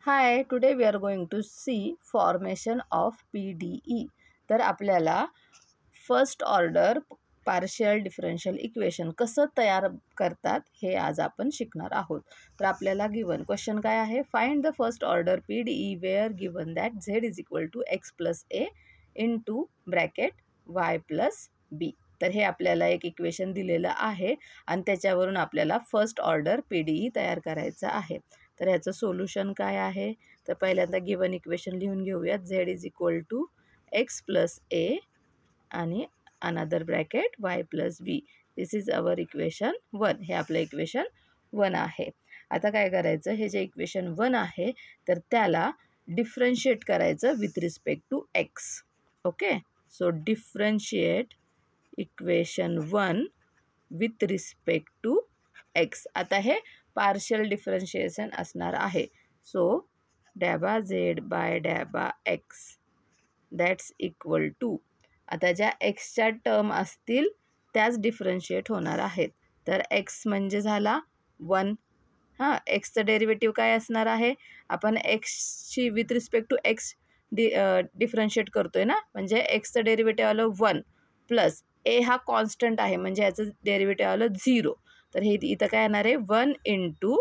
Hi, today we are going to see formation of PDE. तर आपल्याला first order partial differential equation कसं तयार करतात हे आज आपण शिकणार आहोत. तर आपल्याला गिवन क्वेश्चन काय आहे, find the first order PDE where given that z is equal to x plus a into bracket y plus b. तर हे आपल्याला एक इक्वेशन दिलेलं आहे आणि त्याच्यावरून आपल्याला फर्स्ट ऑर्डर PDE तयार करायचं आहे. तर ह्याचं सोल्युशन काय आहे, तर पहिल्यांदा गिवन इक्वेशन लिहून घेऊयात. z is equal to x plus a आणि another bracket y plus b. This is our equation 1. हे आपलं इक्वेशन 1 आहे. आता काय करायचं, हे जे इक्वेशन 1 आहे तर त्याला डिफरन्शिएट करायचं with respect to x. Okay, so differentiate equation 1 with respect to x. आता हे पार्शियल डिफरन्शिएशन असणार आहे. सो डॅबा z बाय डॅबा x दॅट्स इक्वल टू, आता ज्या एक्सच्या टर्म असतील त्याच डिफरन्शिएट होणार आहेत. तर एक्स म्हणजे झाला 1. हां, एक्सचं डेरिव्हेटिव्ह काय असणार आहे, आपण एक्सची with respect to x differentiate करतो आहे ना, म्हणजे एक्सचं डेरिव्हेटिव्ह आलं 1 प्लस ए हा कॉन्स्टंट आहे म्हणजे याचं डेरिव्हेटिव्ह आलं 0. तर हे इथं काय येणार आहे 1 इंटू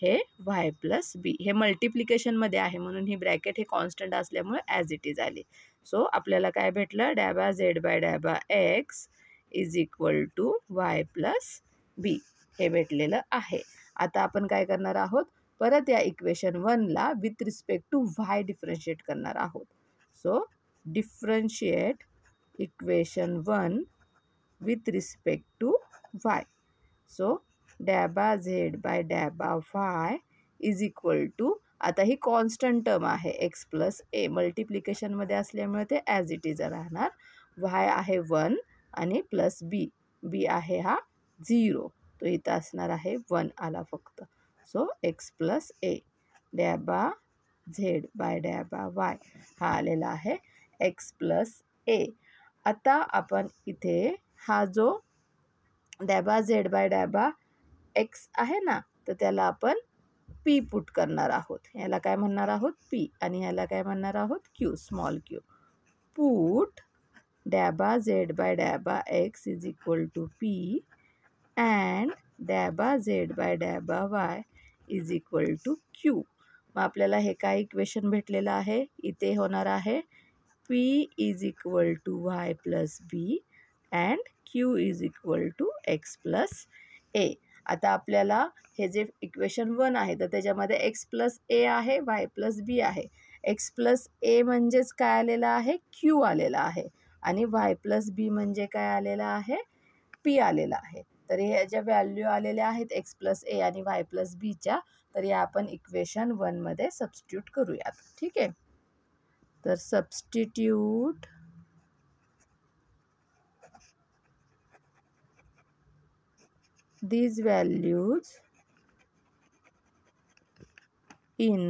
हे y प्लस बी. हे मल्टिप्लिकेशनमध्ये आहे म्हणून ही ब्रॅकेट हे कॉन्स्टंट असल्यामुळे ॲज इट इज आली. सो आपल्याला काय भेटलं, डॅबा z बाय डॅबा x is equal to y plus b हे भेटलेलं आहे. आता आपण काय करणार आहोत, परत या इक्वेशन 1ला with respect to y differentiate करणार आहोत. So differentiate equation 1 with respect to y. So डॅबा z बाय डॅबा y इज इक्वल टू, आता ही कॉन्स्टंट टर्म आहे x प्लस ए, मल्टिप्लिकेशनमध्ये असल्यामुळे ते ॲज इट इज राहणार. y आहे 1 आणि प्लस बी, बी आहे हा 0, तो इथं असणार आहे 1 आला फक्त. So x plus A डॅबा z by डॅबा y हा आलेला आहे x प्लस ए. आता आपण इथे हा जो डॅबा z बाय डॅबा x आहे ना, तर त्याला आपण p पुट करणार आहोत. ह्याला काय म्हणणार आहोत p आणि ह्याला काय म्हणणार आहोत q, स्मॉल q. पुट डॅबा z बाय डॅबा x is equal to p and डॅबा z बाय डॅबा y is equal to q. मग आपल्याला हे काय इक्वेशन भेटलेलं आहे, इथे होणार आहे p is equal to y plus b and q is equal to x plus a. आता आपल्याला हे जे इक्वेशन 1 आहे तर त्याच्यामध्ये x प्लस ए आहे, y प्लस बी आहे. x प्लस ए म्हणजेच काय आलेलं आहे, q आलेला आहे आणि y प्लस बी म्हणजे काय आलेला आहे, p आलेला आहे. तर हे ज्या व्हॅल्यू आलेल्या आहेत x प्लस ए आणि y प्लस बीच्या, तर या आपण इक्वेशन 1मध्ये सबस्टिट्यूट करूयात. ठीक आहे, तर substitute these values in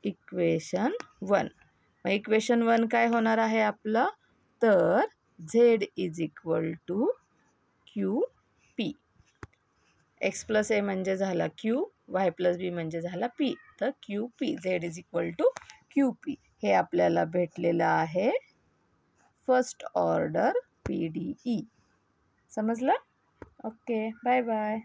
equation 1. मग इक्वेशन 1 काय होणार आहे आपलं, तर z is equal to q p. X plus a म्हणजे झाला q, y प्लस बी म्हणजे झाला p, तर q p, z is equal to q p हे आपल्याला भेटलेलं आहे फर्स्ट ऑर्डर PDE. समजलं? Okay, bye bye.